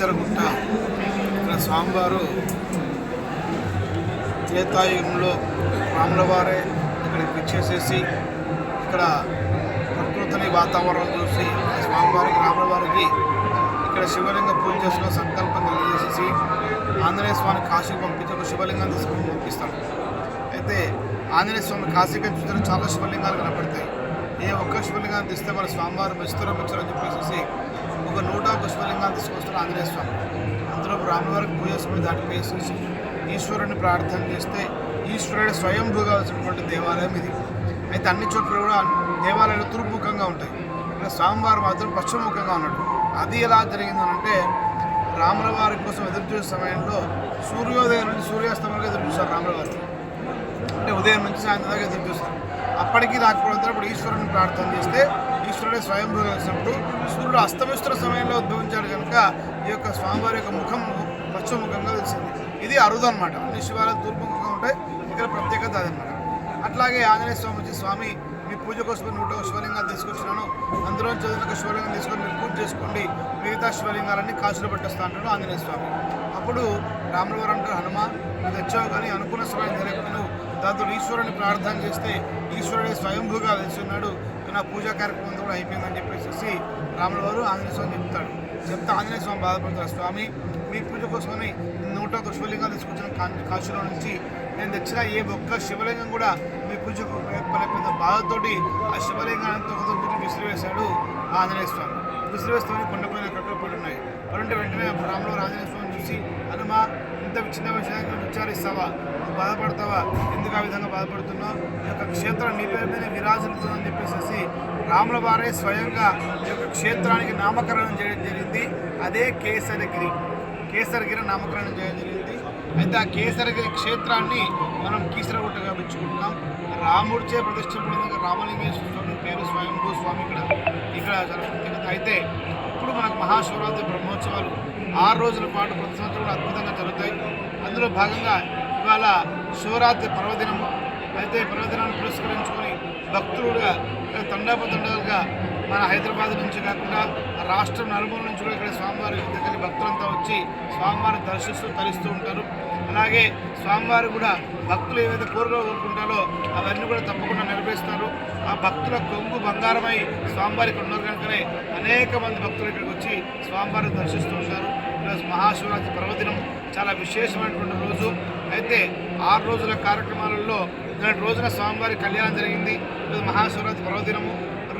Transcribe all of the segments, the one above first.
కీసరగుట్ట ఇక్కడ స్వామివారు త్రేతాయుగంలో రాముల వారే ఇక్కడికి విచ్చేసేసి ఇక్కడ ప్రకృతిని వాతావరణం చూసి స్వామివారికి రాముల వారికి ఇక్కడ శివలింగ పూజ చేసుకున్న సంకల్పం కలిగేసేసి ఆంజనేయ స్వామి కాశీకి పంపించి ఒక శివలింగాన్ని తీసుకొని పంపిస్తాడు. అయితే ఆంజనేయ స్వామి కాశీకి చూస్తే చాలా శివలింగాలు కనపడతాయి. ఏ ఒక్క శివలింగాన్ని తీస్తే మన స్వామివారు మెచ్చుతారని చెప్పేసి ఒక 101 శివలింగాన్ని తీసుకొస్తారు ఆంజనేయ స్వామి. అందులో రాములవారికి పూజ చేసుకుని దాన్ని వేసేసి ఈశ్వరుని ప్రార్థన చేస్తే ఈశ్వరుడు స్వయంభూగా వచ్చినటువంటి దేవాలయం ఇది. అయితే అన్ని చోట్ల కూడా దేవాలయాలు తూర్పుముఖంగా ఉంటాయి. ఇక్కడ స్వామివారు మాత్రం పశ్చిమముఖంగా ఉన్నాడు. అది ఎలా జరిగిందనంటే రాముల వారి కోసం ఎదురు చూసే సమయంలో సూర్యోదయం నుంచి సూర్యాస్తమయంలో ఎదురు చూస్తారు రాముల వారు. అంటే ఉదయం నుంచి సాయంత్రం దాకా ఎదురు చూస్తారు. అప్పటికి రాకపోతే అప్పుడు ఈశ్వరుని ప్రార్థన చేస్తే ఈశ్వరుడే స్వయంభూగా వచ్చినప్పుడు సూర్యుడు అస్తమిస్తున్న సమయంలో ఉద్భవించాడు కనుక ఈ యొక్క స్వామివారి యొక్క ముఖము పశ్చిమముఖంగా తెలిసింది. ఇది అరుదు అనమాట. అన్ని శివాలయాలు తూర్పుముఖంగా ఉంటాయి. ఇక్కడ ప్రత్యేకత అదనమాట. అట్లాగే ఆంజనేయ స్వామి వచ్చి స్వామి మీ పూజ కోసం 101 శివలింగాలు తీసుకొచ్చినాను, అందులో చదువులకు శివలింగం తీసుకొని మీరు పూజ చేసుకోండి, మిగతా శివలింగాలన్నీ కాసులు పట్టేస్తా అంటాడు ఆంజనేయ స్వామి. అప్పుడు రాముల వారు అంటారు, హనుమ నువ్వు తెచ్చావు కానీ అనుకున్న సమయం తెలియకపోయినావు, దాంతో ఈశ్వరుని ప్రార్థన చేస్తే ఈశ్వరుడే స్వయంభూగా తెలుసున్నాడు, నా పూజా కార్యక్రమం కూడా అయిపోయిందని చెప్పేసి రాముల వారు ఆంజనేయ స్వామి చెప్తే ఆంజనేయ స్వామి బాధపడతారు, స్వామి మీ పూజ కోసమని 101 శివలింగాలు తీసుకొచ్చిన కాశీలో నుంచి నేను తెచ్చిన ఏ ఒక్క శివలింగం కూడా మీ పూజకు ఉపయోగపడకపోయిన బాధతోటి ఆ శివలింగాన్ని ఒకటి విసిరివేశాడు ఆంజనేయ స్వామి. విసిరివేస్తామని కొండపైన కట్టపడి ఉన్నాయి. పరుంటే వెంటనే రాముల ఆంజనేయ స్వామి చూసి, హనుమ ఇంత చిన్న విషయాన్ని విచారిస్తావా, నువ్వు బాధపడతావా, ఎందుకు ఆ విధంగా బాధపడుతున్నావు, ఈ యొక్క క్షేత్రం నీ పేరు మీద విరాజిల్లుతుందని చెప్పేసి రాముల వారే స్వయంగా ఈ యొక్క క్షేత్రానికి నామకరణం చేయడం జరిగింది. అదే కేసరగిరి నామకరణం చేయడం జరిగింది. అయితే ఆ కేసరగిరి క్షేత్రాన్ని మనం కీసరగుట్టగా పెంచుకుంటున్నాం. రాముడిచే ప్రతిష్ఠింపబడిన రామలింగేశ్వర స్వామి పేరు స్వయంభూ స్వామి ఇక్కడ జరుగుతుంది. అయితే ఇప్పుడు మనకు మహాశివరాత్రి బ్రహ్మోత్సవాలు 6 రోజుల పాటు ప్రతి సంవత్సరం కూడా అద్భుతంగా జరుగుతాయి. అందులో భాగంగా ఇవాళ శివరాత్రి పర్వదినము. అయితే పర్వదినాన్ని పురస్కరించుకొని భక్తులుగా తండాలుగా మన హైదరాబాద్ నుంచి కాకుండా రాష్ట్రం నలుమూల నుంచి కూడా ఇక్కడ స్వామివారి దగ్గర భక్తులంతా వచ్చి స్వామివారిని దర్శిస్తూ తరిస్తూ ఉంటారు. అలాగే స్వామివారు కూడా భక్తులు ఏవైతే కోరుకుంటారో అవన్నీ కూడా తప్పకుండా నెరవేరుస్తారు. ఆ భక్తుల కొంగు బంగారమై స్వామివారికి ఉన్నారు కనుకనే అనేక మంది భక్తులు ఇక్కడికి వచ్చి స్వామివారిని దర్శిస్తూ ఉంటారు. ఈరోజు మహాశివరాత్రి పర్వదినం చాలా విశేషమైనటువంటి రోజు. అయితే 6 రోజుల కార్యక్రమాలలో నిన్నటి రోజున స్వామివారి కళ్యాణం జరిగింది. ఈరోజు మహాశివరాత్రి పర్వదినము.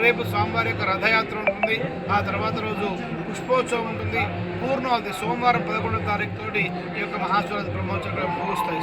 రేపు స్వామివారి యొక్క రథయాత్ర ఉంటుంది. ఆ తర్వాత రోజు పుష్పోత్సవం ఉంటుంది. పూర్ణావతి సోమవారం 11వ తారీఖు తోటి ఈ యొక్క మహాశివరాత్రి బ్రహ్మోత్సవం ముగుస్తాయి.